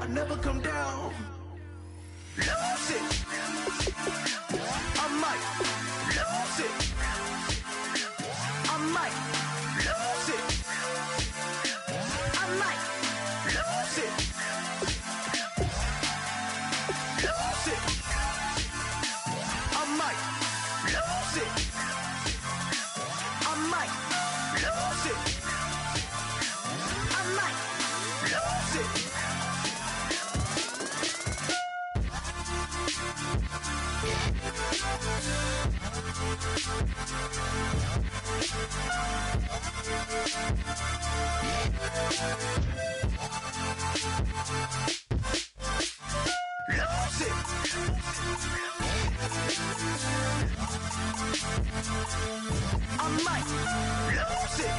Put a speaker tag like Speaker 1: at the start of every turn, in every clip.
Speaker 1: never come down. Lose it. I might lose it. I might lose it. I might lose it. Lose it. I might lose it. I might lose it. I might lose it. Lose it. I might lose it.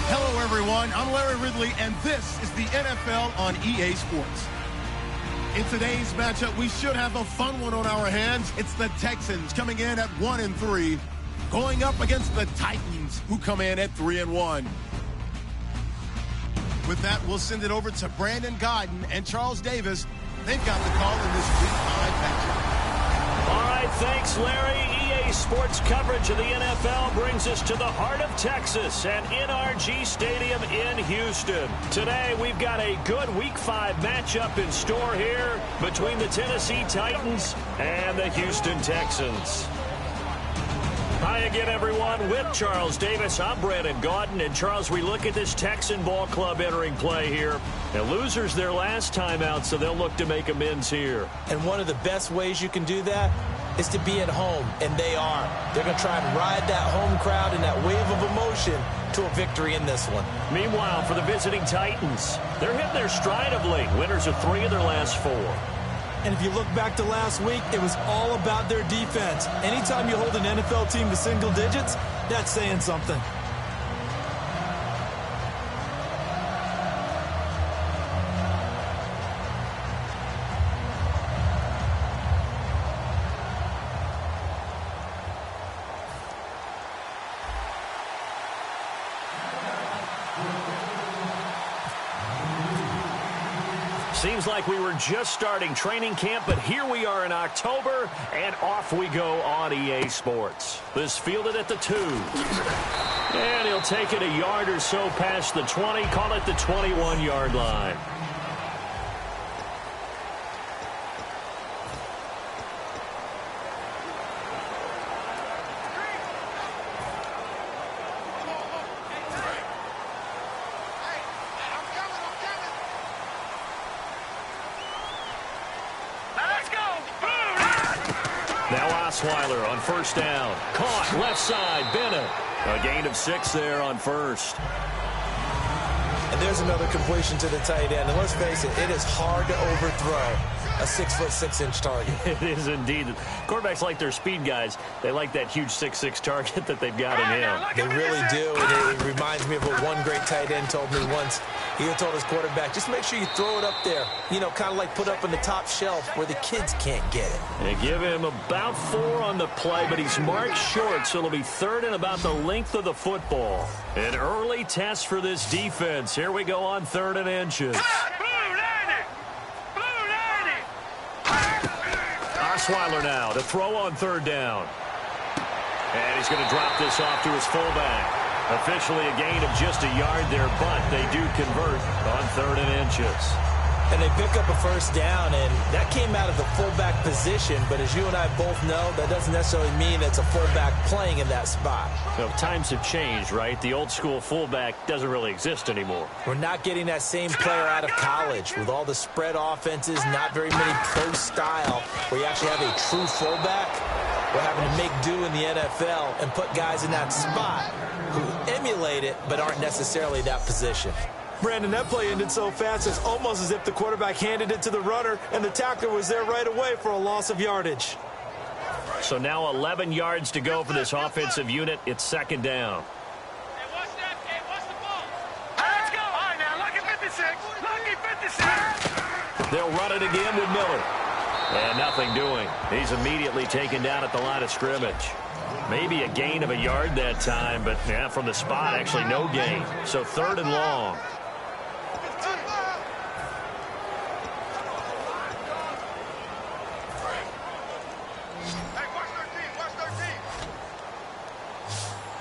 Speaker 2: Hello, everyone. I'm Larry Ridley, and this is the NFL on EA Sports. In today's matchup, we should have a fun one on our hands. It's the Texans coming in at 1-3, going up against the Titans, who come in at 3-1. With that, we'll send it over to Brandon Godden and Charles Davis. They've got the call in this Week 5 matchup.
Speaker 3: All right, thanks, Larry. EA Sports coverage of the NFL brings us to the heart of Texas at NRG Stadium in Houston. Today, we've got a good Week 5 matchup in store here between the Tennessee Titans and the Houston Texans. Hi again, everyone. With Charles Davis, I'm Brandon Gaudin. And, Charles, we look at this Texan ball club entering play here. The losers their last time out, so they'll look to make amends here.
Speaker 4: And one of the best ways you can do that is to be at home, and they are. They're going to try and ride that home crowd and that wave of emotion to a victory in this one.
Speaker 3: Meanwhile, for the visiting Titans, they're hitting their stride of late. Winners of 3 of their last 4.
Speaker 5: And if you look back to last week, it was all about their defense. Anytime you hold an NFL team to single digits, that's saying something.
Speaker 3: Seems like we were just starting training camp, but here we are in October, and off we go on EA Sports. This fielded at the 2. And he'll take it a yard or so past the 20, call it the 21-yard line. Osweiler on first down. Caught left side. Bennett. A gain of 6 there on first.
Speaker 4: And there's another completion to the tight end. And let's face it, it is hard to overthrow a 6'6" target.
Speaker 3: It is indeed. Quarterbacks like their speed guys. They like that huge 6'6" target that they've got in him.
Speaker 4: They really do. And it reminds me of what one great tight end told me once. He had told his quarterback, just make sure you throw it up there. You know, kind of like put up on the top shelf where the kids can't get it.
Speaker 3: They give him about 4 on the play, but he's marked short, so it'll be 3rd and about the length of the football. An early test for this defense. Here we go on 3rd and inches. Osweiler now to throw on 3rd down. And he's going to drop this off to his fullback. Officially a gain of just a yard there, but they do convert on 3rd and inches.
Speaker 4: And they pick up a first down, and that came out of the fullback position. But as you and I both know, that doesn't necessarily mean it's a fullback playing in that spot.
Speaker 3: So times have changed, right? The old school fullback doesn't really exist anymore.
Speaker 4: We're not getting that same player out of college with all the spread offenses, not very many pro style, where you actually have a true fullback. We're having to make do in the NFL and put guys in that spot who emulate it but aren't necessarily that position.
Speaker 5: Brandon, that play ended so fast, it's almost as if the quarterback handed it to the runner and the tackler was there right away for a loss of yardage.
Speaker 3: So now 11 yards to go for this offensive unit. It's 2nd down.
Speaker 6: Hey, what's that? Hey, what's the ball? Let's go. All right, now, lucky 56. Lucky 56.
Speaker 3: They'll run it again with Miller. And nothing doing. He's immediately taken down at the line of scrimmage. Maybe a gain of a yard that time, but yeah, from the spot, actually no gain. So 3rd and long.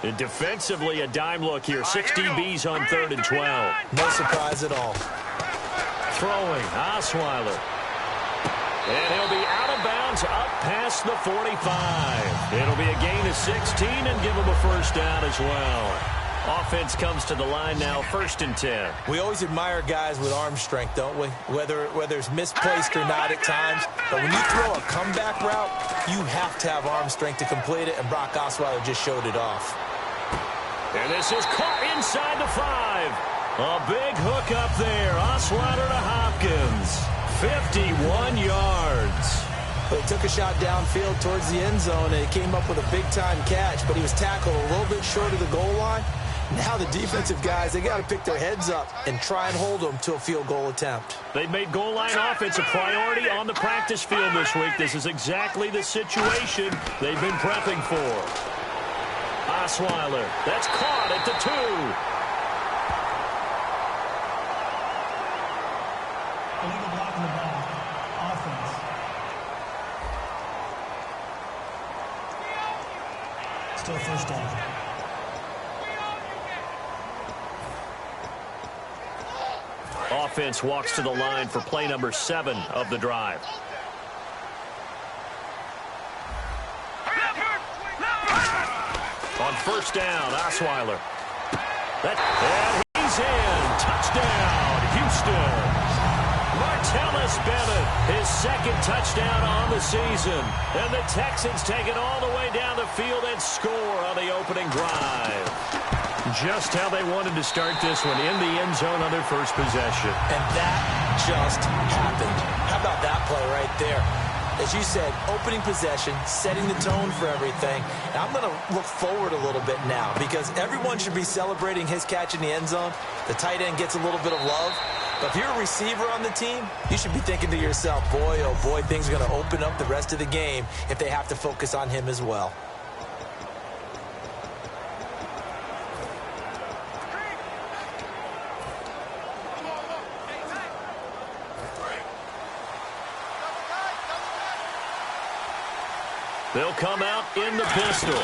Speaker 3: And defensively, a dime look here. 6 DBs on 3rd and 12.
Speaker 4: No surprise at all.
Speaker 3: Throwing, Osweiler. And he'll be out of bounds up past the 45. It'll be a gain of 16 and give him a first down as well. Offense comes to the line now, 1st and 10.
Speaker 4: We always admire guys with arm strength, don't we? Whether it's misplaced or not at times. But when you throw a comeback route, you have to have arm strength to complete it, and Brock Osweiler just showed it off.
Speaker 3: And this is caught inside the 5. A big hook up there. Osweiler to Hopkins. 51 yards.
Speaker 4: But he took a shot downfield towards the end zone, and he came up with a big-time catch, but he was tackled a little bit short of the goal line. Now the defensive guys, they got to pick their heads up and try and hold them to a field goal attempt.
Speaker 3: They've made goal line offense a priority on the practice field this week. This is exactly the situation they've been prepping for. Osweiler, that's caught at the 2.
Speaker 6: Still first down.
Speaker 3: Offense walks to the line for play number 7 of the drive. On first down, Osweiler. And he's in. Touchdown, Houston. Martellus Bennett, his 2nd touchdown on the season. And the Texans take it all the way down the field and score on the opening drive. Just how they wanted to start this one, in the end zone on their first possession.
Speaker 4: And that just happened. How about that play right there? As you said, opening possession, setting the tone for everything. And I'm going to look forward a little bit now because everyone should be celebrating his catch in the end zone. The tight end gets a little bit of love. But if you're a receiver on the team, you should be thinking to yourself, boy, oh boy, things are going to open up the rest of the game if they have to focus on him as well.
Speaker 3: They'll come out in the pistol.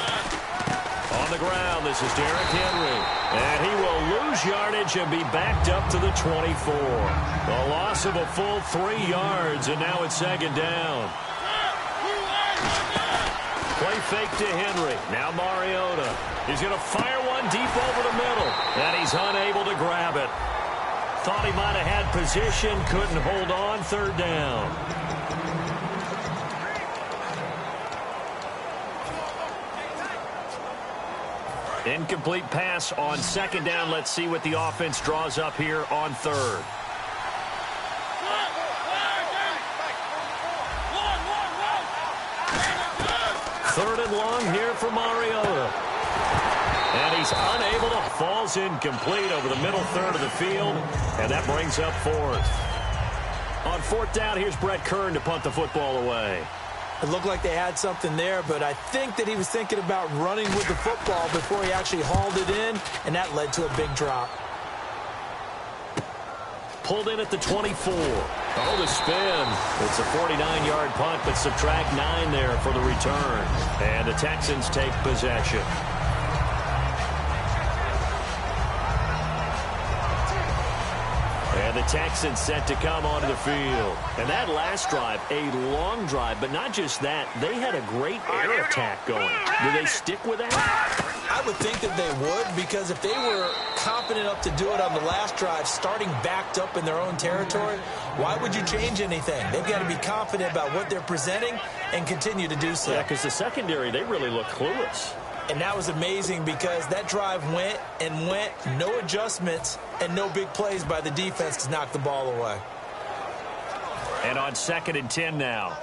Speaker 3: On the ground, this is Derrick Henry. And he will lose yardage and be backed up to the 24. A loss of a full 3 yards, and now it's 2nd down. Play fake to Henry. Now Mariota. He's going to fire one deep over the middle. And he's unable to grab it. Thought he might have had position, couldn't hold on, 3rd down. Incomplete pass on 2nd down. Let's see what the offense draws up here on 3rd. Third and long here for Mariota. And he's unable to, falls incomplete over the middle 3rd of the field. And that brings up 4th. On 4th down, here's Brett Kern to punt the football away.
Speaker 4: It looked like they had something there, but I think that he was thinking about running with the football before he actually hauled it in, and that led to a big drop.
Speaker 3: Pulled in at the 24. Oh, the spin. It's a 49-yard punt, but subtract 9 there for the return. And the Texans take possession. And the Texans set to come onto the field. And that last drive, a long drive, but not just that. They had a great air attack going. Do they stick with that?
Speaker 4: I would think that they would, because if they were confident enough to do it on the last drive, starting backed up in their own territory, why would you change anything? They've got to be confident about what they're presenting and continue to do so.
Speaker 3: Yeah, because the secondary, they really look clueless.
Speaker 4: And that was amazing because that drive went and went, no adjustments, and no big plays by the defense to knock the ball away.
Speaker 3: And on 2nd and 10 now.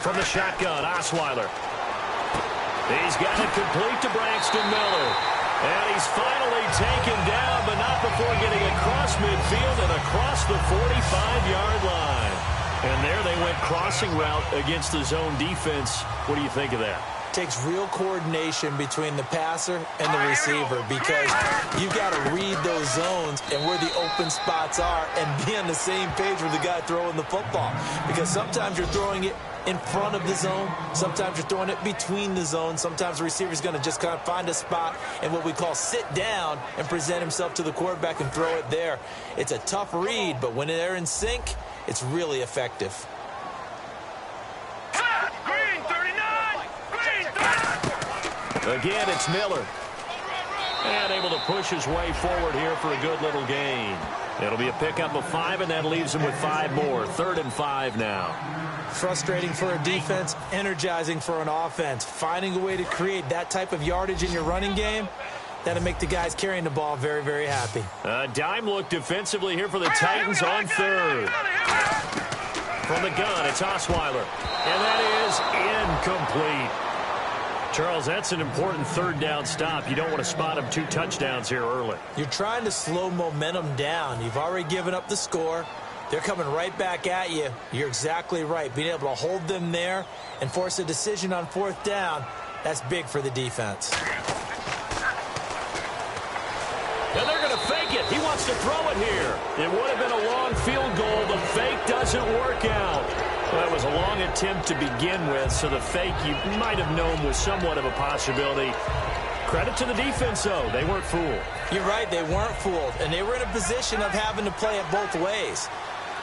Speaker 3: From the shotgun, Osweiler. He's got it complete to Braxton Miller. And he's finally taken down, but not before getting across midfield and across the 45-yard line. And there they went crossing route against the zone defense. What do you think of that?
Speaker 4: Takes real coordination between the passer and the receiver because you've got to read those zones and where the open spots are and be on the same page with the guy throwing the football. Because sometimes you're throwing it in front of the zone. Sometimes you're throwing it between the zones. Sometimes the receiver's going to just kind of find a spot and what we call sit down and present himself to the quarterback and throw it there. It's a tough read, but when they're in sync, it's really effective.
Speaker 1: Green 39! Green 39!
Speaker 3: Again, it's Miller. And able to push his way forward here for a good little gain. It'll be a pickup of 5, and that leaves him with 5 more. 3rd and 5 now.
Speaker 4: Frustrating for a defense, energizing for an offense. Finding a way to create that type of yardage in your running game, that'll make the guys carrying the ball very, very happy.
Speaker 3: A dime look defensively here for the Titans on 3rd. From the gun, it's Osweiler. And that is incomplete. Charles, that's an important 3rd down stop. You don't want to spot him 2 touchdowns here early.
Speaker 4: You're trying to slow momentum down. You've already given up the score. They're coming right back at you. You're exactly right. Being able to hold them there and force a decision on 4th down, that's big for the defense.
Speaker 3: And they're going to fake it. He wants to throw it here. It would have been a long field goal. The fake doesn't work out. Well, it was a long attempt to begin with, so the fake you might have known was somewhat of a possibility. Credit to the defense, though. They weren't fooled.
Speaker 4: You're right. They weren't fooled, and they were in a position of having to play it both ways.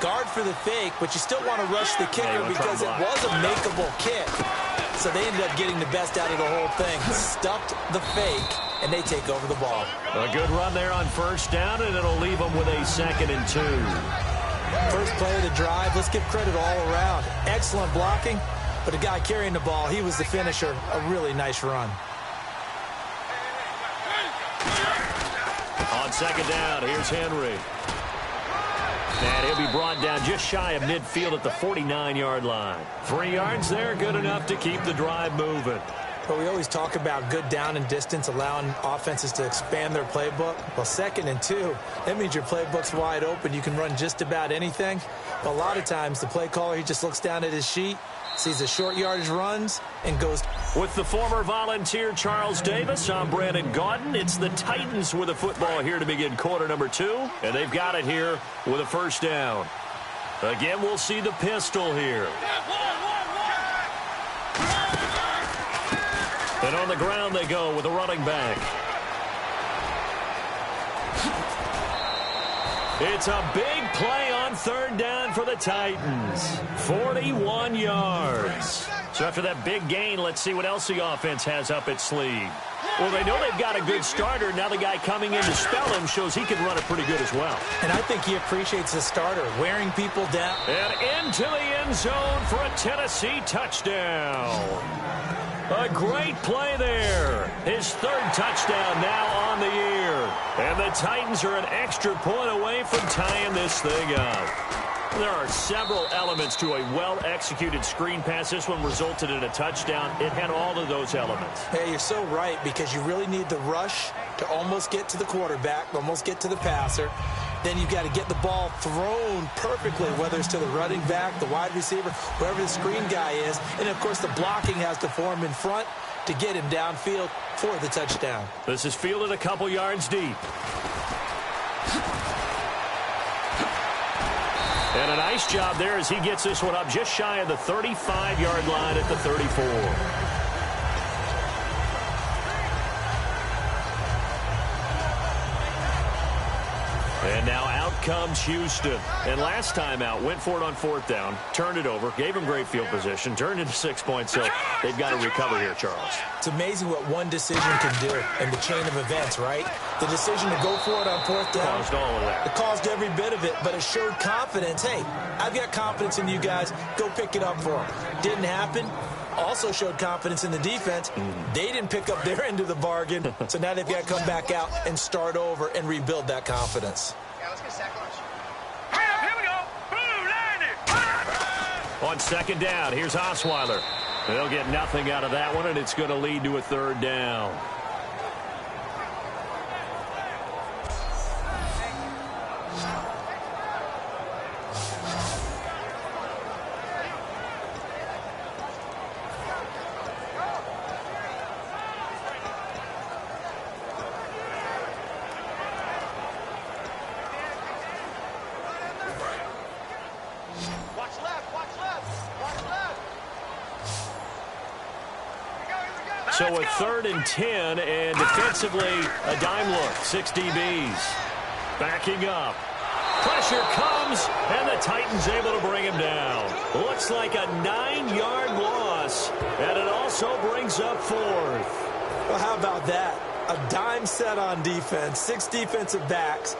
Speaker 4: Guard for the fake, but you still want to rush the kicker because it was a makeable kick. So they ended up getting the best out of the whole thing. Stuffed the fake, and they take over the ball.
Speaker 3: A good run there on 1st down, and it'll leave them with a 2nd and 2.
Speaker 4: First play of the drive, let's give credit all around. Excellent blocking, but the guy carrying the ball, he was the finisher. A really nice run.
Speaker 3: On 2nd down, here's Henry. And he'll be brought down just shy of midfield at the 49-yard line. 3 yards there, good enough to keep the drive moving.
Speaker 4: But we always talk about good down and distance, allowing offenses to expand their playbook. Well, 2nd and 2, that means your playbook's wide open. You can run just about anything. But a lot of times, the play caller, he just looks down at his sheet, sees the short yardage runs, and goes.
Speaker 3: With the former Volunteer Charles Davis, I'm Brandon Gaudin. It's the Titans with the football here to begin quarter number 2. And they've got it here with a 1st down. Again, we'll see the pistol here. And on the ground they go with a running back. It's a big play on 3rd down for the Titans. 41 yards. So after that big gain, let's see what else the offense has up its sleeve. Well, they know they've got a good starter. Now the guy coming in to spell him shows he can run it pretty good as well.
Speaker 4: And I think he appreciates the starter, wearing people down.
Speaker 3: And into the end zone for a Tennessee touchdown. A great play there. His 3rd touchdown now on the year. And the Titans are an extra point away from tying this thing up. There are several elements to a well-executed screen pass. This one resulted in a touchdown. It had all of those elements.
Speaker 4: Hey, you're so right, because you really need the rush to almost get to the quarterback, almost get to the passer. Then you've got to get the ball thrown perfectly, whether it's to the running back, the wide receiver, wherever the screen guy is. And, of course, the blocking has to form in front to get him downfield for the touchdown.
Speaker 3: This is fielded a couple yards deep. And a nice job there as he gets this one up just shy of the 35-yard line at the 34. And now out comes Houston. And last time out, went for it on 4th down, turned it over, gave him great field position, turned into 6 points. So they've got to recover here, Charles.
Speaker 4: It's amazing what one decision can do in the chain of events, right? The decision to go for it on 4th down.
Speaker 3: Caused all of that.
Speaker 4: It caused every bit of it, but it showed confidence. Hey, I've got confidence in you guys. Go pick it up for them. Didn't happen. Also showed confidence in the defense. They didn't pick up their end of the bargain, so now they've got to come back out and start over and rebuild that confidence.
Speaker 1: Yeah, let's get sack lunch. Here we go. Blue landing.
Speaker 3: On 2nd down, here's Osweiler. They'll get nothing out of that one, and it's going to lead to a third down. So a 3rd and 10, and defensively, a dime look. 6 DBs. Backing up. Pressure comes, and the Titans able to bring him down. Looks like a 9-yard loss, and it also brings up 4th.
Speaker 5: Well, how about that? A dime set on defense, 6 defensive backs.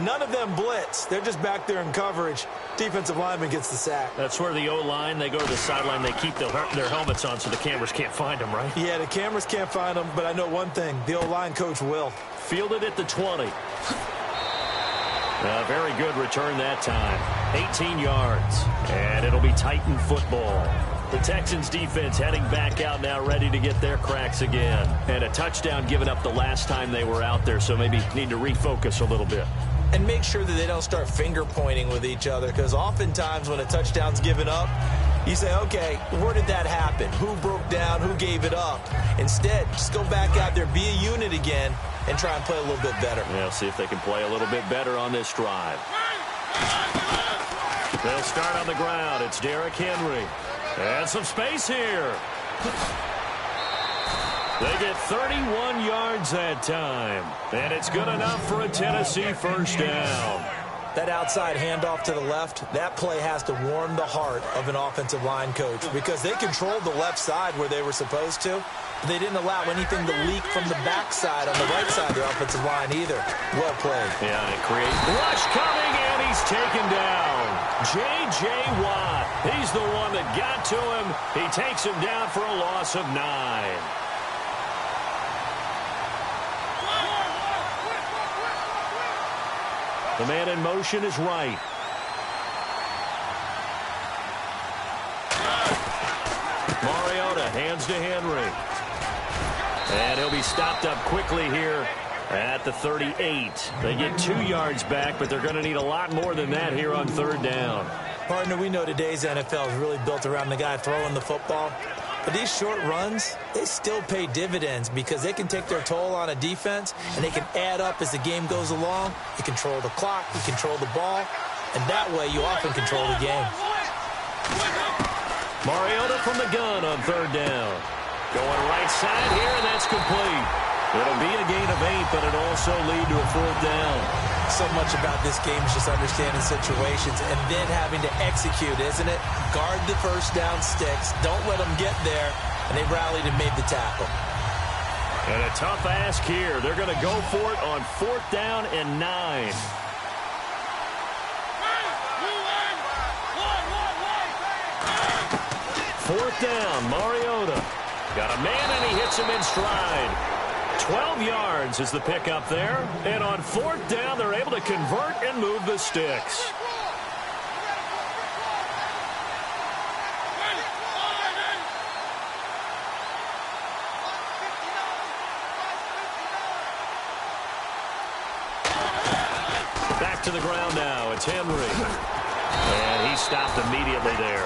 Speaker 5: None of them blitz. They're just back there in coverage. Defensive lineman gets the sack.
Speaker 3: That's where the O-line, they go to the sideline, they keep their helmets on so the cameras can't find them, right?
Speaker 5: Yeah, the cameras can't find them, but I know one thing. The O-line coach will.
Speaker 3: Fielded at the 20. A very good return that time. 18 yards. And it'll be Titan football. The Texans defense heading back out now, ready to get their cracks again. And a touchdown given up the last time they were out there, so maybe need to refocus a little bit.
Speaker 4: And make sure that they don't start finger pointing with each other, because oftentimes when a touchdown's given up, you say, okay, where did that happen? Who broke down? Who gave it up? Instead, just go back out there, be a unit again, and try and play a little bit better.
Speaker 3: Yeah, see if they can play a little bit better on this drive. They'll start on the ground. It's Derrick Henry. And some space here. They get 31 yards that time. And it's good enough for a Tennessee first down.
Speaker 4: That outside handoff to the left, that play has to warm the heart of an offensive line coach, because they controlled the left side where they were supposed to. But they didn't allow anything to leak from the backside on the right side of their offensive line either. Well played.
Speaker 3: Yeah, and it creates rush coming, and he's taken down. J.J. Watt, he's the one that got to him. He takes him down for a loss of 9. The man in motion is right. Mariota hands to Henry. And he'll be stopped up quickly here at the 38. They get 2 yards back, but they're going to need a lot more than that here on 3rd down.
Speaker 4: Partner, we know today's NFL is really built around the guy throwing the football. But these short runs, they still pay dividends, because they can take their toll on a defense, and they can add up as the game goes along. You control the clock, you control the ball, and that way you often control the game.
Speaker 3: Mariota from the gun on 3rd down. Going right side here, and that's complete. It'll be a gain of 8, but it'll also lead to a 4th down.
Speaker 4: So much about this game is just understanding situations and then having to execute, isn't it? Guard the first down sticks. Don't let them get there. And they rallied and made the tackle.
Speaker 3: And a tough ask here. They're going to go for it on 4th down and 9. Fourth down, Mariota. Got a man, and he hits him in stride. 12 yards is the pickup there. And on 4th down, they're able to convert and move the sticks. Back to the ground now. It's Henry. And he stopped immediately there.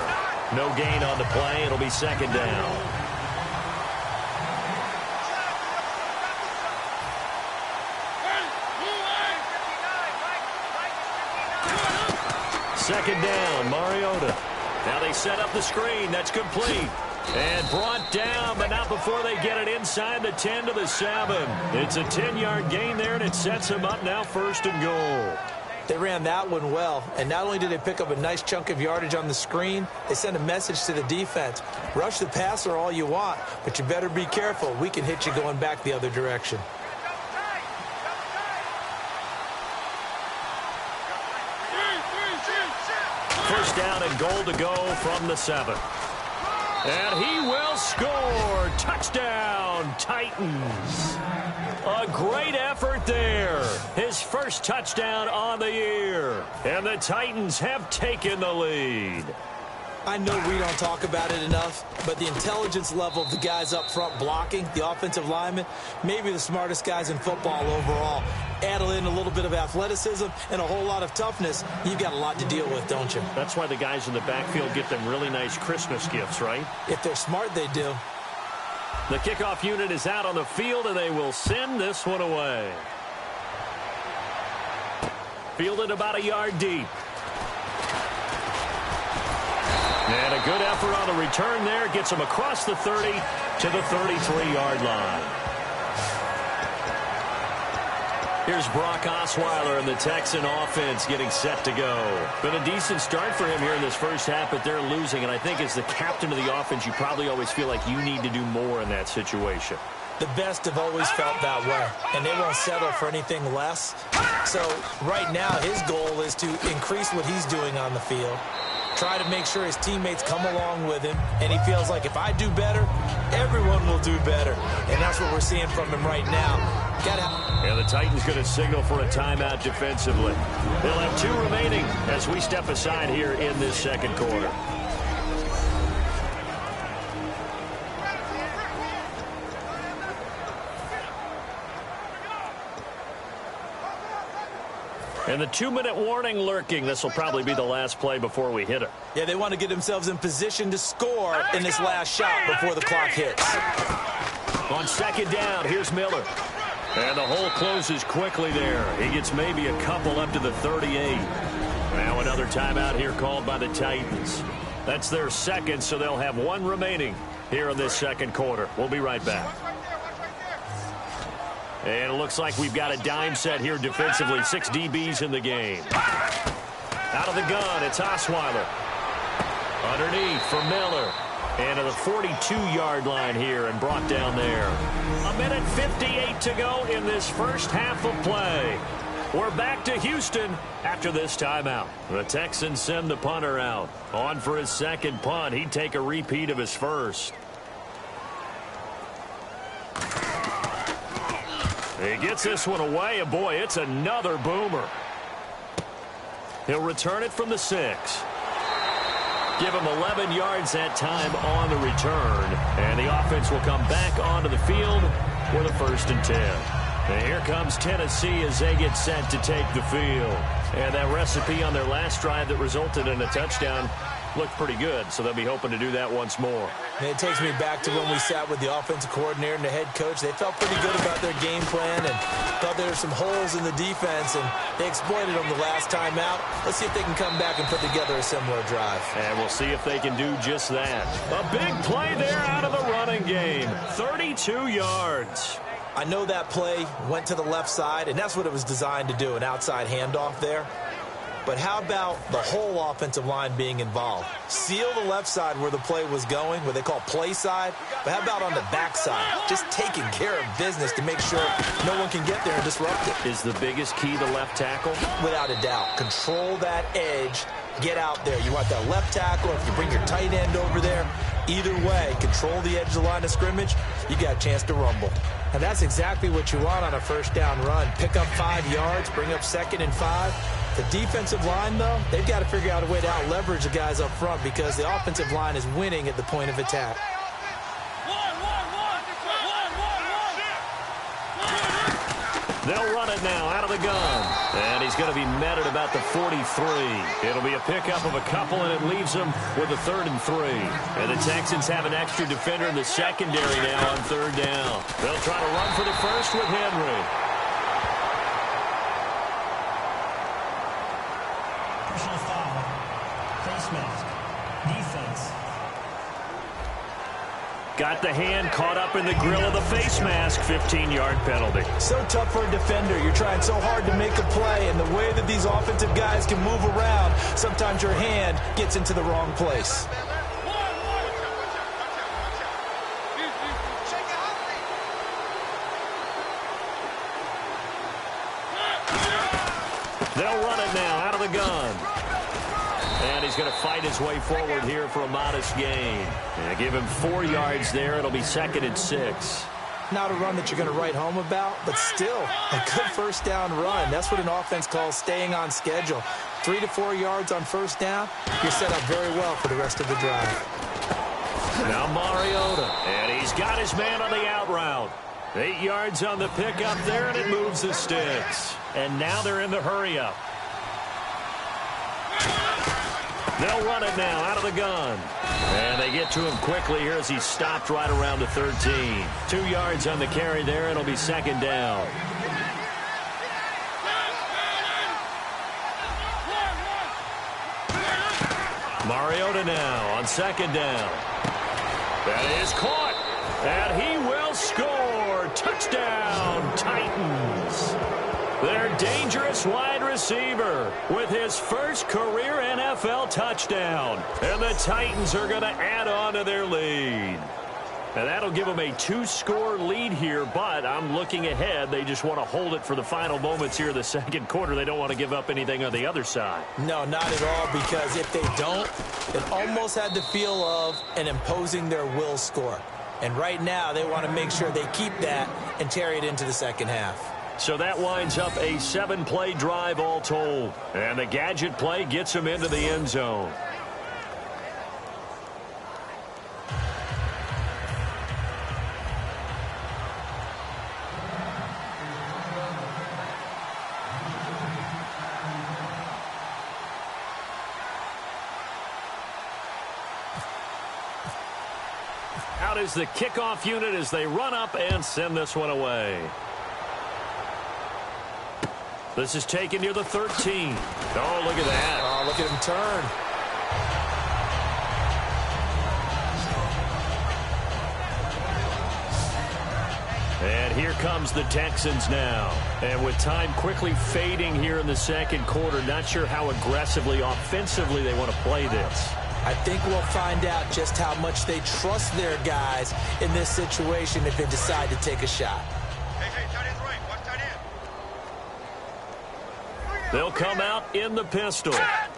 Speaker 3: No gain on the play. It'll be 2nd down. Second down, Mariota. Now they set up the screen. That's complete. And brought down, but not before they get it inside the 10 to the 7. It's a 10-yard gain there, and it sets them up now 1st and goal.
Speaker 4: They ran that one well, and not only did they pick up a nice chunk of yardage on the screen, they sent a message to the defense. Rush the passer all you want, but you better be careful. We can hit you going back the other direction.
Speaker 3: First down and goal to go from the 7. And he will score. Touchdown, Titans. A great effort there. His first touchdown on the year. And the Titans have taken the lead.
Speaker 5: I know we don't talk about it enough, but the intelligence level of the guys up front blocking, the offensive linemen, maybe the smartest guys in football overall. Add in a little bit of athleticism and a whole lot of toughness, you've got a lot to deal with, don't you?
Speaker 3: That's why the guys in the backfield get them really nice Christmas gifts, right?
Speaker 5: If they're smart, they do.
Speaker 3: The kickoff unit is out on the field, and they will send this one away. Fielded about a yard deep. And a good effort on the return there. Gets him across the 30 to the 33-yard line. Here's Brock Osweiler and the Texan offense getting set to go. Been a decent start for him here in this first half, but they're losing. And I think as the captain of the offense, you probably always feel like you need to do more in that situation.
Speaker 5: The best have always felt that way, and they won't settle for anything less. So right now, his goal is to increase what he's doing on the field, try to make sure his teammates come along with him, and he feels like if I do better, everyone will do better. And that's what we're seeing from him right now.
Speaker 3: And the Titans going to signal for a timeout defensively. They'll have 2 remaining as we step aside here in this second quarter. And the 2-minute warning lurking. This will probably be the last play before we hit it.
Speaker 5: Yeah, they want to get themselves in position to score in this last shot before the clock hits.
Speaker 3: On second down, here's Miller. And the hole closes quickly there. He gets maybe a couple up to the 38. Now another timeout here called by the Titans. That's their second, so they'll have 1 remaining here in this second quarter. We'll be right back. And it looks like we've got a dime set here defensively. 6 DBs in the game. Out of the gun, it's Osweiler. Underneath for Miller. And to the 42-yard line here and brought down there. 1:58 to go in this first half of play. We're back to Houston after this timeout. The Texans send the punter out. On for his second punt. He'd take a repeat of his first. He gets this one away, and boy, it's another boomer. He'll return it from the 6. Give him 11 yards that time on the return. And the offense will come back onto the field with a 1st and 10. And here comes Tennessee as they get set to take the field. And that recipe on their last drive that resulted in a touchdown looked pretty good, so they'll be hoping to do that once more.
Speaker 5: And it takes me back to when we sat with the offensive coordinator and the head coach. They felt pretty good about their game plan and thought there were some holes in the defense, and they exploited them the last time out. Let's see if they can come back and put together a similar drive.
Speaker 3: And we'll see if they can do just that. A big play there out of the running game. 32 yards.
Speaker 5: I know that play went to the left side, and that's what it was designed to do, an outside handoff there. But how about the whole offensive line being involved? Seal the left side where the play was going, what they call play side. But how about on the back side? Just taking care of business to make sure no one can get there and disrupt it.
Speaker 3: Is the biggest key the left tackle?
Speaker 5: Without a doubt. Control that edge. Get out there. You want that left tackle. If you bring your tight end over there, either way, control the edge of the line of scrimmage, you got a chance to rumble. And that's exactly what you want on a first down run. Pick up 5 yards, bring up 2nd and 5. The defensive line, though, they've got to figure out a way to out-leverage the guys up front because the offensive line is winning at the point of attack.
Speaker 3: They'll run it now out of the gun. And he's going to be met at about the 43. It'll be a pickup of a couple, and it leaves them with a 3rd and 3. And the Texans have an extra defender in the secondary now on 3rd down. They'll try to run for the first with Henry.
Speaker 6: Personal foul. Face mask. Defense.
Speaker 3: Got the hand caught up in the grill of the face mask. 15-yard penalty.
Speaker 5: So tough for a defender. You're trying so hard to make a play, and the way that these offensive guys can move around, sometimes your hand gets into the wrong place.
Speaker 3: They'll run it now out of the gun. And he's going to fight his way forward here for a modest gain. And give him 4 yards there. It'll be 2nd and 6.
Speaker 5: Not a run that you're going to write home about, but still a good first down run. That's what an offense calls staying on schedule. 3 to 4 yards on first down, you're set up very well for the rest of the drive.
Speaker 3: Now Mariota, and he's got his man on the out route. 8 yards on the pickup there, and it moves the sticks. And now they're in the hurry-up. They'll run it now out of the gun. And they get to him quickly here as he's stopped right around the 13. 2 yards on the carry there, and it'll be second down. Mariota now on second down. That is caught, and he will score. Touchdown, Titans. Their dangerous wide receiver with his first career NFL touchdown. And the Titans are going to add on to their lead. And that'll give them a 2-score lead here, but I'm looking ahead. They just want to hold it for the final moments here in the second quarter. They don't want to give up anything on the other side.
Speaker 5: No, not at all, because if they don't, it almost had the feel of an imposing their will score. And right now, they want to make sure they keep that and carry it into the second half.
Speaker 3: So that winds up a 7-play drive all told. And the gadget play gets them into the end zone. Out is the kickoff unit as they run up and send this one away. This is taken near the 13. Oh, look at that.
Speaker 5: Oh, look at him turn.
Speaker 3: And here comes the Texans now. And with time quickly fading here in the second quarter, not sure how aggressively, offensively they want to play this.
Speaker 5: I think we'll find out just how much they trust their guys in this situation if they decide to take a shot.
Speaker 3: They'll come out in the pistol.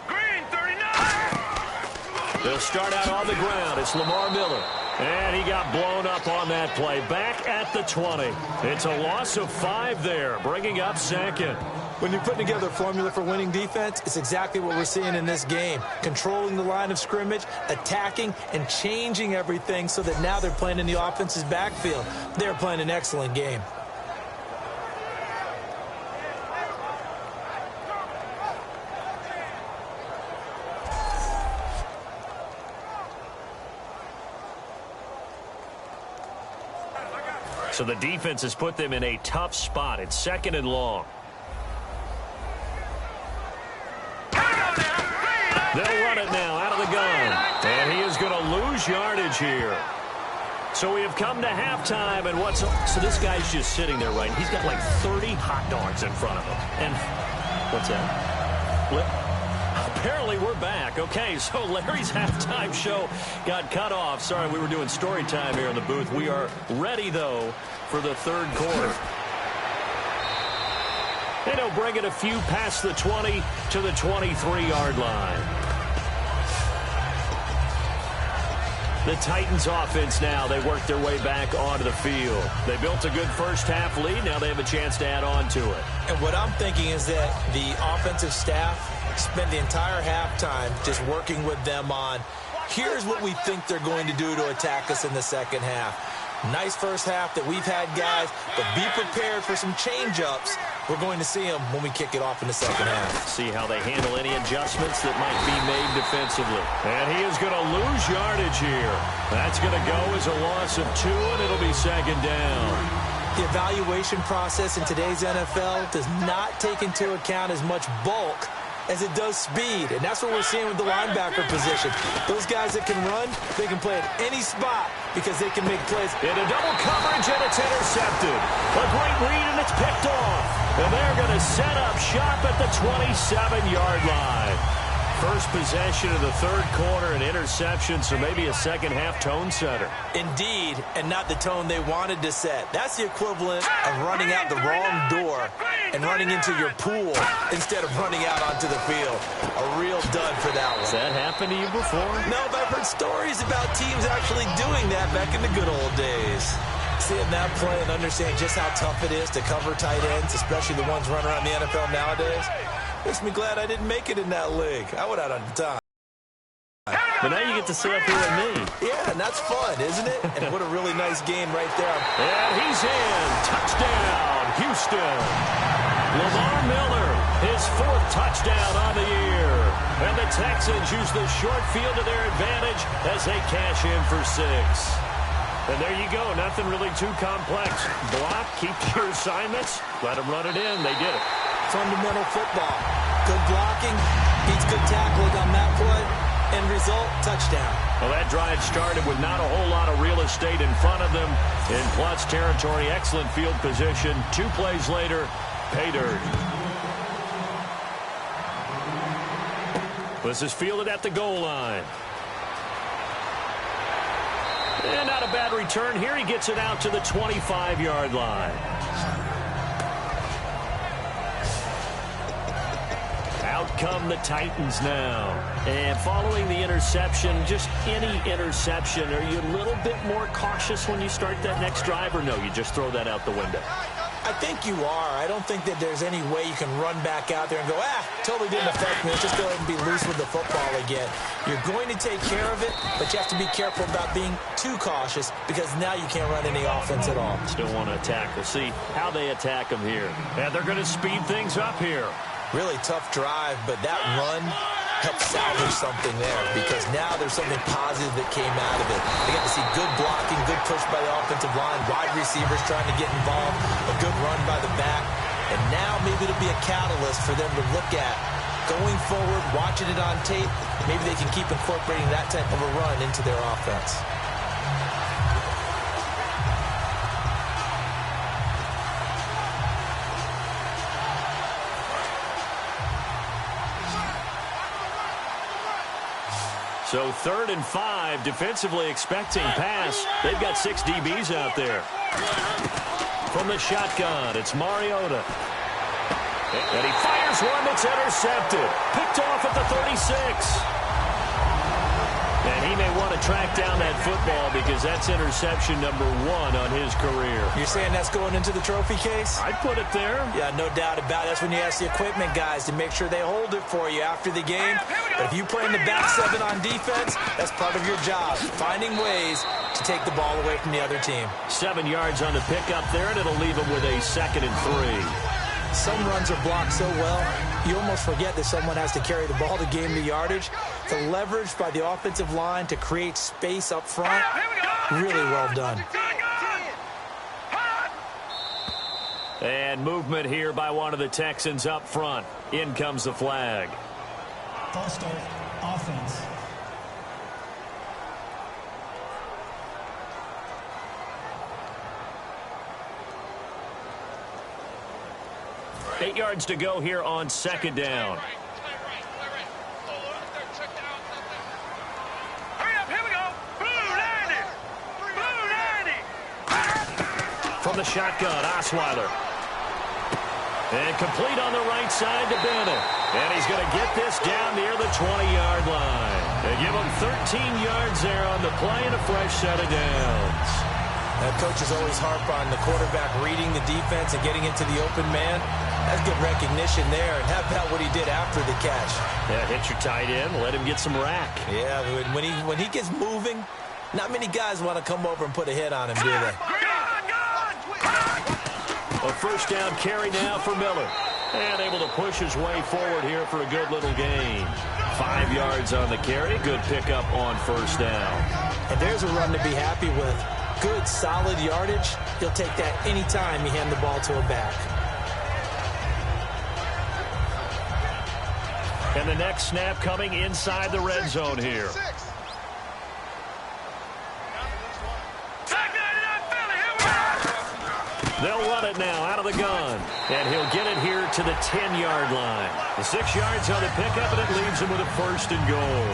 Speaker 1: Green, 39!
Speaker 3: They'll start out on the ground. It's Lamar Miller. And he got blown up on that play. Back at the 20. It's a loss of 5 there, bringing up second.
Speaker 5: When you're putting together a formula for winning defense, it's exactly what we're seeing in this game. Controlling the line of scrimmage, attacking, and changing everything so that now they're playing in the offense's backfield. They're playing an excellent game.
Speaker 3: So the defense has put them in a tough spot. It's second and long. They'll run it now out of the gun. And he is going to lose yardage here. So we have come to halftime. And so this guy's just sitting there, right? He's got like 30 hot dogs in front of him. And what's that? Apparently we're back. Okay, so Larry's halftime show got cut off. Sorry, we were doing story time here in the booth. We are ready, though, for the third quarter. And he'll bring it a few past the 20 to the 23-yard line. The Titans offense now, they work their way back onto the field. They built a good first-half lead. Now they have a chance to add on to it.
Speaker 5: And what I'm thinking is that the offensive staff spent the entire halftime just working with them on, here's what we think they're going to do to attack us in the second half. Nice first half that we've had, guys, but be prepared for some change-ups. We're going to see them when we kick it off in the second half.
Speaker 3: See how they handle any adjustments that might be made defensively. And he is going to lose yardage here. That's going to go as a loss of 2, and it'll be second down.
Speaker 5: The evaluation process in today's NFL does not take into account as much bulk as it does speed, and that's what we're seeing with the linebacker position. Those guys that can run, they can play at any spot because they can make plays.
Speaker 3: Into double coverage, and it's intercepted. A great read, and it's picked off. And they're going to set up shop at the 27-yard line. First possession of the third quarter, an interception, so maybe a second-half tone setter.
Speaker 5: Indeed, and not the tone they wanted to set. That's the equivalent of running out the wrong door and running into your pool instead of running out onto the field. A real dud for that one.
Speaker 3: Has that happened to you before?
Speaker 5: No, but I've heard stories about teams actually doing that back in the good old days. Seeing that play and understanding just how tough it is to cover tight ends, especially the ones running around the NFL nowadays, Makes me glad I didn't make it in that league. I went out on time.
Speaker 3: But now you get to sit up here with me.
Speaker 5: Yeah, and that's fun, isn't it? And what a really nice game right there.
Speaker 3: And he's in. Touchdown, Houston. Lamar Miller, his 4th touchdown on the year. And the Texans use the short field to their advantage as they cash in for 6. And there you go. Nothing really too complex. Block, keep your assignments, let them run it in. They did it.
Speaker 5: Fundamental football. Good blocking, beats good tackling on that play. End result, touchdown.
Speaker 3: Well, that drive started with not a whole lot of real estate in front of them. In plus territory, excellent field position. 2 plays later, pay dirt. This is fielded at the goal line. And not a bad return here. He gets it out to the 25-yard line. Out come the Titans now. And following the interception, just any interception, are you a little bit more cautious when you start that next drive, or no, you just throw that out the window?
Speaker 5: I think you are. I don't think that there's any way you can run back out there and go, totally didn't affect me. Let's just go ahead and be loose with the football again. You're going to take care of it, but you have to be careful about being too cautious because now you can't run any offense at all.
Speaker 3: Still want to attack. We'll see how they attack them here. And they're going to speed things up here.
Speaker 5: Really tough drive, but that run helped salvage something there because now there's something positive that came out of it. They got to see good blocking, good push by the offensive line, wide receivers trying to get involved, a good run by the back, and now maybe it'll be a catalyst for them to look at going forward, watching it on tape. Maybe they can keep incorporating that type of a run into their offense.
Speaker 3: So 3rd and 5, defensively expecting pass. They've got 6 DBs out there. From the shotgun, it's Mariota. And he fires one that's intercepted. Picked off at the 36. And he may want to track down that football because that's interception number 1 on his career.
Speaker 5: You're saying that's going into the trophy case?
Speaker 3: I'd put it there.
Speaker 5: Yeah, no doubt about it. That's when you ask the equipment guys to make sure they hold it for you after the game. But if you play in the back 7 on defense, that's part of your job, finding ways to take the ball away from the other team.
Speaker 3: 7 yards on the pickup there, and it'll leave him with a 2nd and 3.
Speaker 5: Some runs are blocked so well, you almost forget that someone has to carry the ball to gain the yardage. The leverage by the offensive line to create space up front, really well done.
Speaker 3: And movement here by one of the Texans up front. In comes the flag.
Speaker 6: False start, offense.
Speaker 3: Eight yards to go here on 2nd down. From the shotgun, Osweiler. And complete on the right side to Bennett. And he's going to get this down near the 20-yard line. They give him 13 yards there on the play and a fresh set of downs.
Speaker 5: That coach is always harp on the quarterback reading the defense and getting into the open man. That's good recognition there. And how about what he did after the catch?
Speaker 3: Yeah, hit your tight end, let him get some rack.
Speaker 5: Yeah, when he gets moving, not many guys want to come over and put a hit on him, do they?
Speaker 3: A 1st down carry now for Miller. And able to push his way forward here for a good little gain. 5 yards on the carry. Good pickup on 1st down.
Speaker 5: And there's a run to be happy with. Good, solid yardage. He'll take that anytime you hand the ball to a back.
Speaker 3: And the next snap coming inside the red zone here. They'll run it now out of the gun. And he'll get it here to the 10-yard line. The 6 yards on the pickup, and it leaves him with a 1st and goal.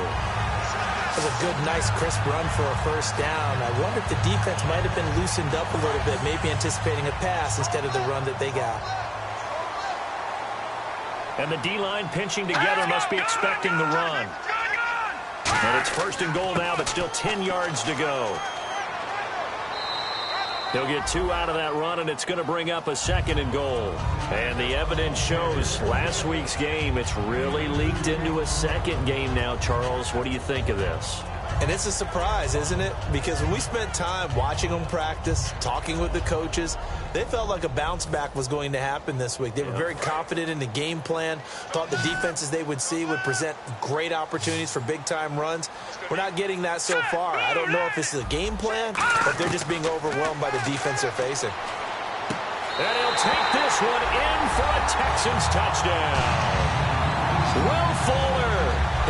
Speaker 5: That was a good, nice, crisp run for a 1st down. I wonder if the defense might have been loosened up a little bit, maybe anticipating a pass instead of the run that they got.
Speaker 3: And the D-line pinching together, must be expecting the run. And it's 1st and goal now, but still 10 yards to go. He'll get 2 out of that run, and it's going to bring up a 2nd and goal. And the evidence shows last week's game, it's really leaked into a second game now, Charles. What do you think of this?
Speaker 4: And it's a surprise, isn't it? Because when we spent time watching them practice, talking with the coaches, they felt like a bounce back was going to happen this week. They were very confident in the game plan, thought the defenses they would see would present great opportunities for big-time runs. We're not getting that so far. I don't know if it's the game plan or if they're just being overwhelmed by the defense they're facing.
Speaker 3: And he'll take this one in for a Texans touchdown. Will Fuller,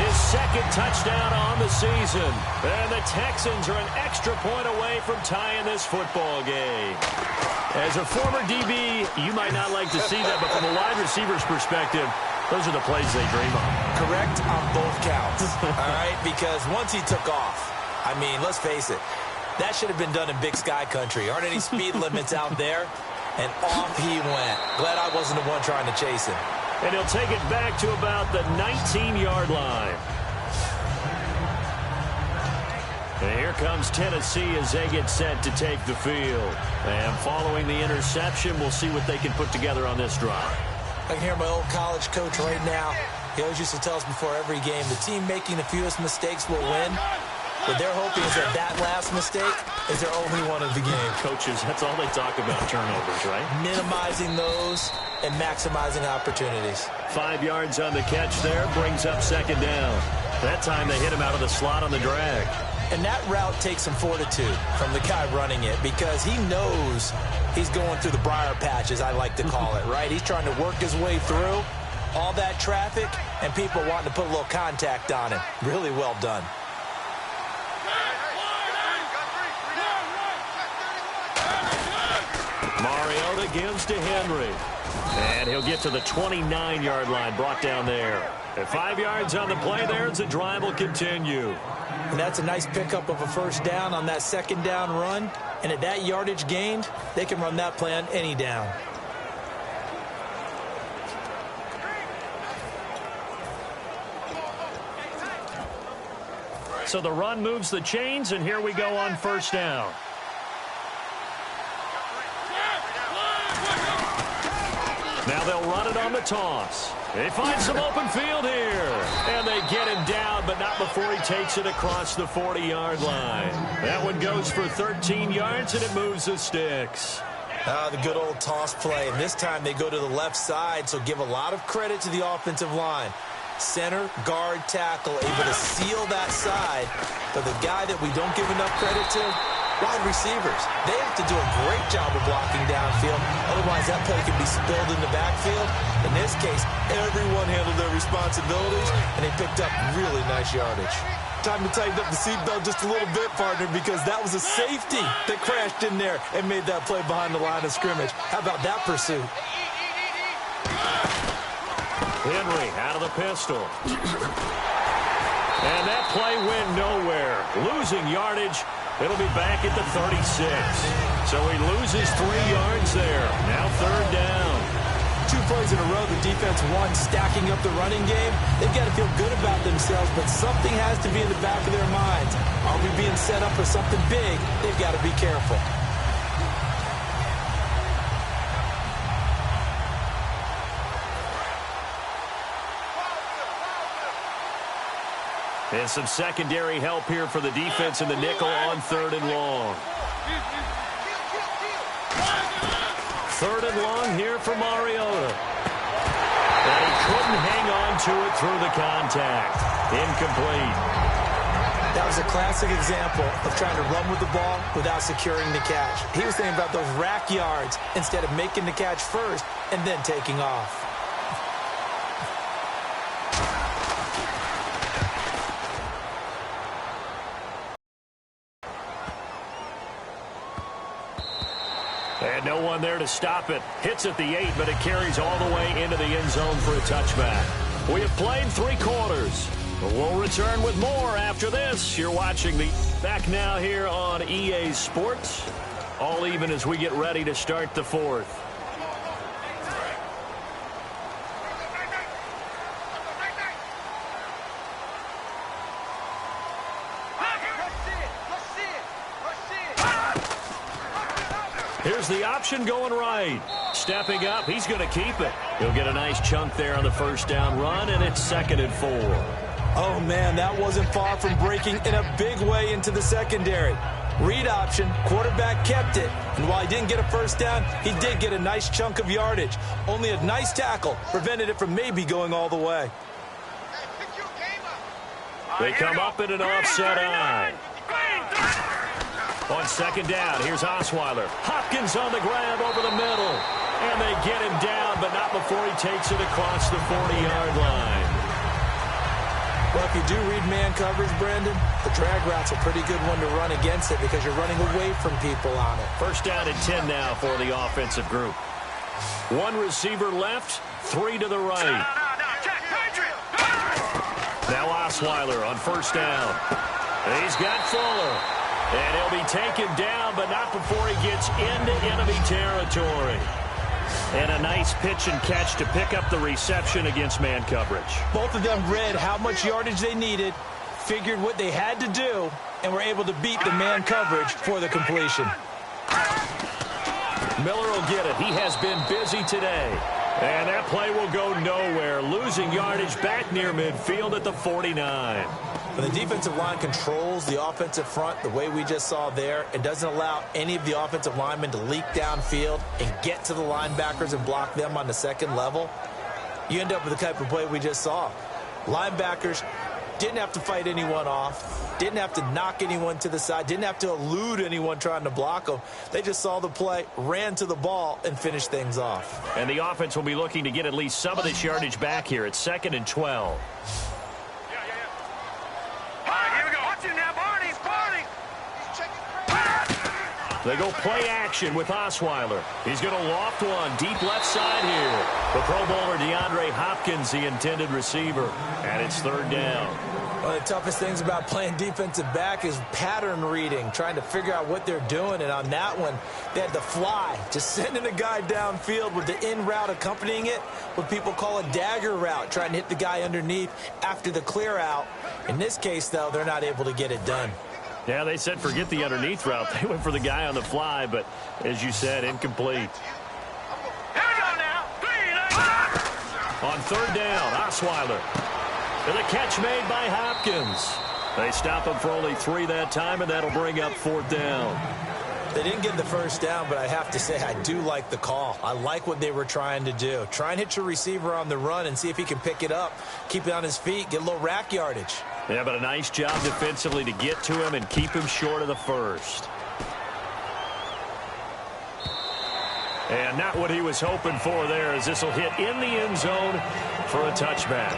Speaker 3: his 2nd touchdown on the season. And the Texans are an extra point away from tying this football game. As a former DB, you might not like to see that, but from a wide receiver's perspective, those are the plays they dream of.
Speaker 4: Correct on both counts, all right? Because once he took off, I mean, let's face it, that should have been done in Big Sky country. Aren't any speed limits out there? And off he went. Glad I wasn't the one trying to chase him.
Speaker 3: And he'll take it back to about the 19-yard line. And here comes Tennessee as they get set to take the field. And following the interception, we'll see what they can put together on this drive.
Speaker 4: I can hear my old college coach right now. He always used to tell us before every game, the team making the fewest mistakes will win. What they're hoping is that last mistake is their only one of the game.
Speaker 3: Coaches, that's all they talk about, turnovers, right?
Speaker 4: Minimizing those and maximizing opportunities.
Speaker 3: 5 yards on the catch there, brings up 2nd down. That time they hit him out of the slot on the drag.
Speaker 4: And that route takes some fortitude from the guy running it because he knows he's going through the briar patch, as I like to call it, right? He's trying to work his way through all that traffic and people wanting to put a little contact on him. Really well done.
Speaker 3: Mariota gives to Henry. And he'll get to the 29-yard line, brought down there. At 5 yards on the play there, as the drive will continue.
Speaker 4: And that's a nice pickup of a 1st down on that 2nd down run. And at that yardage gained, they can run that play on any down.
Speaker 3: So the run moves the chains, and here we go on 1st down. Now they'll run it on the toss. They find some open field here. And they get him down, but not before he takes it across the 40-yard line. That one goes for 13 yards, and it moves the sticks.
Speaker 4: The good old toss play. And this time they go to the left side, so give a lot of credit to the offensive line. Center, guard, tackle, able to seal that side. But the guy that we don't give enough credit to, wide receivers. They have to do a great job of blocking downfield. Otherwise, that play can be spilled in the backfield. In this case, everyone handled their responsibilities, and they picked up really nice yardage. Time to tighten up the seatbelt just a little bit, partner, because that was a safety that crashed in there and made that play behind the line of scrimmage. How about that pursuit?
Speaker 3: Henry out of the pistol. And that play went nowhere. Losing yardage. It'll be back at the 36. So he loses 3 yards there. Now 3rd down.
Speaker 4: 2 plays in a row, the defense won, stacking up the running game. They've got to feel good about themselves, but something has to be in the back of their minds. Are we being set up for something big? They've got to be careful.
Speaker 3: And some secondary help here for the defense in the nickel on 3rd and long. 3rd and long here for Mariota. And he couldn't hang on to it through the contact. Incomplete.
Speaker 4: That was a classic example of trying to run with the ball without securing the catch. He was thinking about those rack yards instead of making the catch first and then taking off.
Speaker 3: And no one there to stop it. Hits at the 8, but it carries all the way into the end zone for a touchback. We have played 3 quarters. We'll return with more after this. You're watching the back now here on EA Sports. All even as we get ready to start the 4th. Here's the option going right. Stepping up, he's going to keep it. He'll get a nice chunk there on the first down run, and it's 2nd and 4.
Speaker 4: Oh, man, that wasn't far from breaking in a big way into the secondary. Read option, quarterback kept it, and while he didn't get a first down, he did get a nice chunk of yardage. Only a nice tackle prevented it from maybe going all the way.
Speaker 3: They come up in an offset eye. On 2nd down, here's Osweiler. Hopkins on the grab over the middle. And they get him down, but not before he takes it across the 40-yard line.
Speaker 4: Well, if you do read man coverage, Brandon, the drag route's a pretty good one to run against it because you're running away from people on it.
Speaker 3: First down and 10 now for the offensive group. 1 receiver left, 3 to the right. Now Osweiler on first down. He's got Fuller. And he'll be taken down, but not before he gets into enemy territory. And a nice pitch and catch to pick up the reception against man coverage.
Speaker 4: Both of them read how much yardage they needed, figured what they had to do, and were able to beat the man coverage for the completion.
Speaker 3: Miller will get it. He has been busy today. And that play will go nowhere, losing yardage back near midfield at the 49.
Speaker 4: When the defensive line controls the offensive front the way we just saw there, it doesn't allow any of the offensive linemen to leak downfield and get to the linebackers and block them on the second level. You end up with the type of play we just saw. Linebackers didn't have to fight anyone off, didn't have to knock anyone to the side, didn't have to elude anyone trying to block them. They just saw the play, ran to the ball, and finished things off.
Speaker 3: And the offense will be looking to get at least some of this yardage back here. It's 2nd and 12. They go play action with Osweiler. He's going to loft one deep left side here. The Pro Bowler DeAndre Hopkins, the intended receiver. And it's 3rd down.
Speaker 4: One of the toughest things about playing defensive back is pattern reading, trying to figure out what they're doing. And on that one, they had to fly, just sending a guy downfield with the in route accompanying it, what people call a dagger route, trying to hit the guy underneath after the clear out. In this case, though, they're not able to get it done.
Speaker 3: Yeah, they said forget the underneath route. They went for the guy on the fly, but as you said, incomplete. On 3rd down, Osweiler. And the catch made by Hopkins. They stop him for only 3 that time, and that'll bring up 4th down.
Speaker 4: They didn't get the first down, but I have to say I do like the call. I like what they were trying to do. Try and hit your receiver on the run and see if he can pick it up, keep it on his feet, get a little rack yardage.
Speaker 3: Yeah, but a nice job defensively to get to him and keep him short of the first. And not what he was hoping for there, as this will hit in the end zone for a touchback.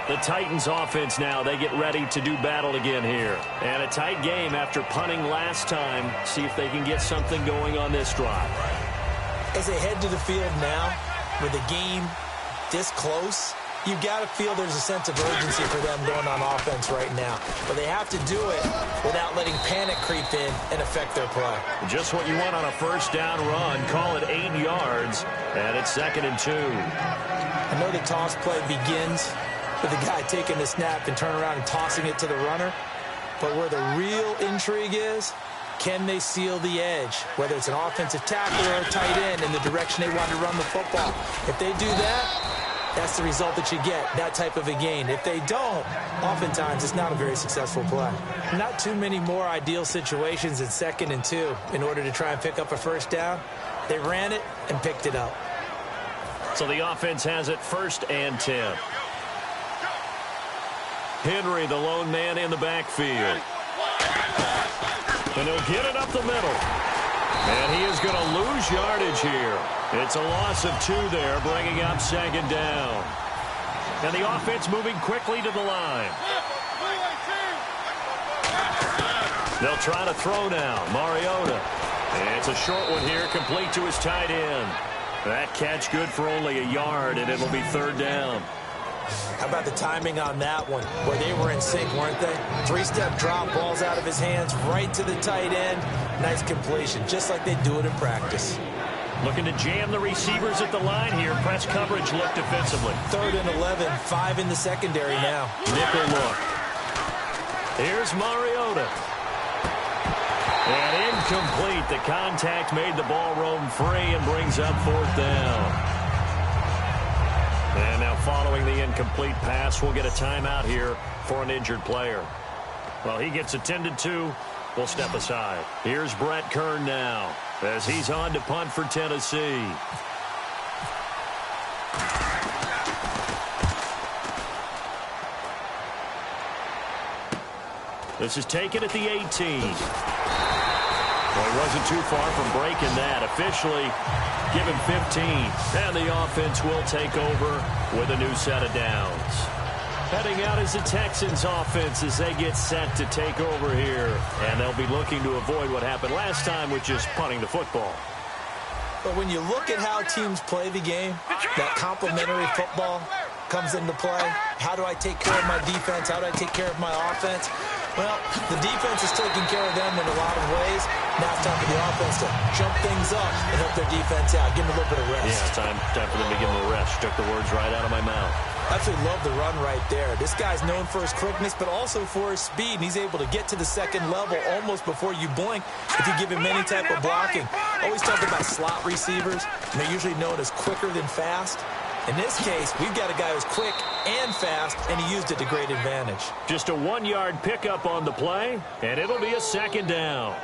Speaker 3: The Titans offense now, they get ready to do battle again here. And a tight game after punting last time. See if they can get something going on this drive.
Speaker 4: As they head to the field now, with the game this close, you've got to feel there's a sense of urgency for them going on offense right now. But they have to do it without letting panic creep in and affect their play.
Speaker 3: Just what you want on a first down run. Call it 8 yards, and it's 2nd and 2.
Speaker 4: I know the toss play begins with the guy taking the snap and turning around and tossing it to the runner. But where the real intrigue is, can they seal the edge, whether it's an offensive tackle or a tight end, in the direction they want to run the football? If they do that, that's the result that you get, that type of a gain. If they don't, oftentimes it's not a very successful play. Not too many more ideal situations in 2nd and 2 in order to try and pick up a first down. They ran it and picked it up.
Speaker 3: So the offense has it 1st and 10. Henry, the lone man in the backfield. And he'll get it up the middle. And he is going to lose yardage here. It's a loss of 2 there, bringing up 2nd down. And the offense moving quickly to the line. They'll try to throw now. Mariota. And it's a short one here, complete to his tight end. That catch good for only a yard, and it'll be 3rd down.
Speaker 4: How about the timing on that one, where they were in sync, weren't they? 3-step drop, balls out of his hands, right to the tight end. Nice completion, just like they do it in practice.
Speaker 3: Looking to jam the receivers at the line here. Press coverage look defensively.
Speaker 4: 3rd and 11, 5 in the secondary now.
Speaker 3: Nickel look. Here's Mariota. And incomplete. The contact made the ball roam free and brings up 4th down. And now following the incomplete pass, we'll get a timeout here for an injured player. Well, he gets attended to. We'll step aside. Here's Brett Kern now as he's on to punt for Tennessee. This is taken at the 18. Well, he wasn't too far from breaking that. Officially, give him 15. And the offense will take over with a new set of downs. Heading out is the Texans offense as they get set to take over here. And they'll be looking to avoid what happened last time, which is punting the football.
Speaker 4: But when you look at how teams play the game, that complementary football comes into play. How do I take care of my defense? How do I take care of my offense? Well, the defense is taking care of them in a lot of ways. Now it's time for the offense to jump things up and help their defense out. Give them a little bit of rest.
Speaker 3: Yeah, time for them to give them a rest. Took the words right out of my mouth.
Speaker 4: I absolutely love the run right there. This guy's known for his quickness, but also for his speed. And he's able to get to the second level almost before you blink if you give him any type of blocking. Always talk about slot receivers, and they're usually known as quicker than fast. In this case, we've got a guy who's quick and fast, and he used it to great advantage.
Speaker 3: Just a 1-yard pickup on the play, and it'll be a 2nd down.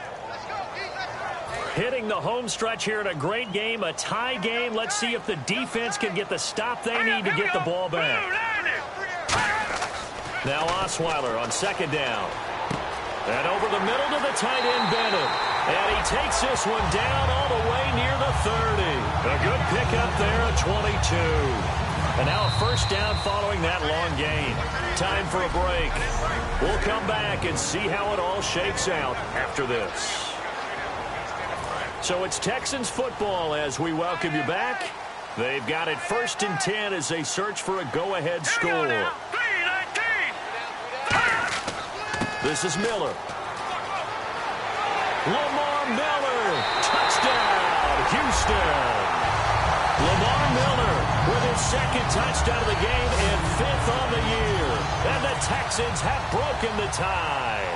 Speaker 3: Hitting the home stretch here in a great game, a tie game. Let's see if the defense can get the stop they need to get the ball back. Now Osweiler on 2nd down. And over the middle to the tight end, Bennett. And he takes this one down all the way near the 30. A good pickup there at 22. And now a 1st down following that long gain. Time for a break. We'll come back and see how it all shakes out after this. So it's Texans football as we welcome you back. They've got it 1st and 10 as they search for a go-ahead score. This is Miller. Lamar Miller. Touchdown, Houston. Lamar Miller with his 2nd touchdown of the game and 5th on the year. And the Texans have broken the tie.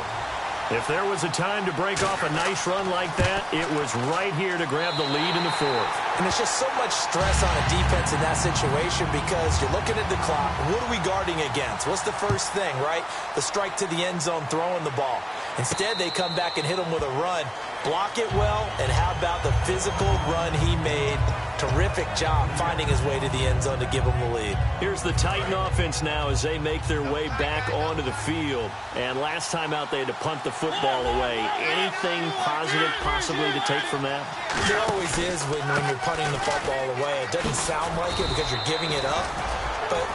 Speaker 3: If there was a time to break off a nice run like that, it was right here to grab the lead in the 4th.
Speaker 4: And there's just so much stress on a defense in that situation because you're looking at the clock. What are we guarding against? What's the first thing, right? The strike to the end zone, throwing the ball. Instead, they come back and hit him with a run. Block it well, and how about the physical run he made? Terrific job finding his way to the end zone to give him the lead.
Speaker 3: Here's the Titan offense now as they make their way back onto the field. And last time out, they had to punt the football away. Anything positive possibly to take from that?
Speaker 4: There always is when you're punting the football away. It doesn't sound like it because you're giving it up, but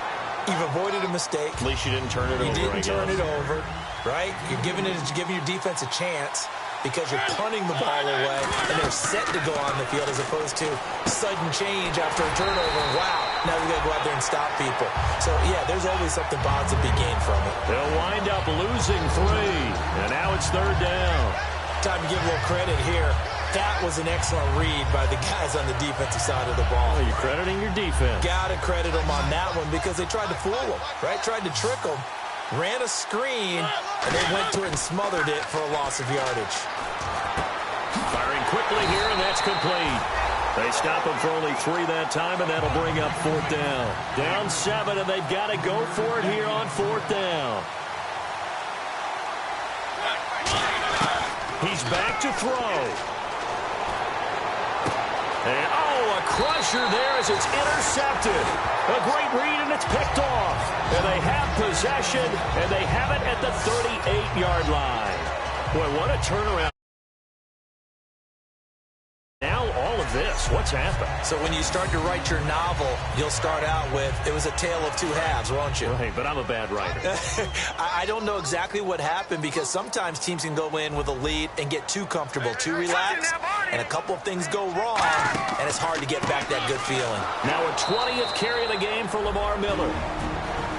Speaker 4: you've avoided a mistake.
Speaker 3: At least you didn't turn it over.
Speaker 4: You didn't turn it over, right? You're giving your defense a chance because you're punting the ball away, and they're set to go on the field as opposed to sudden change after a turnover. Wow, now we got to go out there and stop people. So, yeah, there's always something positive to be gained from it.
Speaker 3: They'll wind up losing 3, and now it's 3rd down.
Speaker 4: Time to give a little credit here. That was an excellent read by the guys on the defensive side of the ball.
Speaker 3: Oh, you're crediting your defense.
Speaker 4: Got to credit them on that one because they tried to fool them, right? Tried to trick them. Ran a screen, and they went to it and smothered it for a loss of yardage.
Speaker 3: Firing quickly here, and that's complete. They stop him for only 3 that time, and that'll bring up 4th down. Down 7, and they've got to go for it here on 4th down. He's back to throw. And, a crusher there as it's intercepted. A great read, and it's picked off. And they have possession, and they have it at the 38-yard line. Boy, what a turnaround. Now all of this, what's happened?
Speaker 4: So when you start to write your novel, you'll start out with, it was a tale of 2 halves, won't you?
Speaker 3: Right, but I'm a bad writer.
Speaker 4: I don't know exactly what happened because sometimes teams can go in with a lead and get too comfortable, too relaxed, and a couple of things go wrong, and it's hard to get back that good feeling.
Speaker 3: Now a 20th carry of the game for Lamar Miller.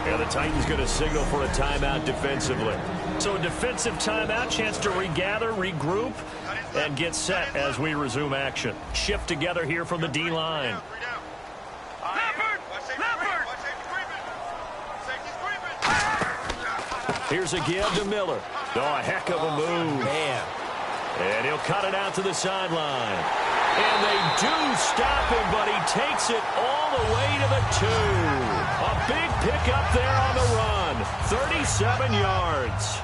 Speaker 3: And the Titans going to signal for a timeout defensively. So a defensive timeout, chance to regather, regroup, and get set as we resume action. Shift together here from the D-line. Here's a give to Miller. Oh, a heck of a move.
Speaker 4: Man.
Speaker 3: And he'll cut it out to the sideline. And they do stop him, but he takes it all the way to the 2. A big pickup there on the run. 37 yards.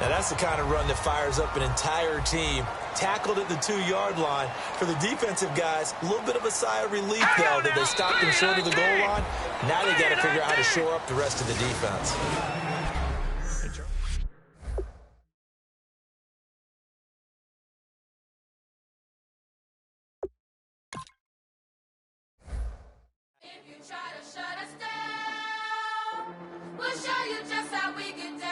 Speaker 4: Now, that's the kind of run that fires up an entire team. Tackled at the 2-yard line. For the defensive guys, a little bit of a sigh of relief, though, that they stopped him short of the goal line. Now they got to figure out how to shore up the rest of the defense.
Speaker 7: If you try to shut us down, we'll show you just how we get down.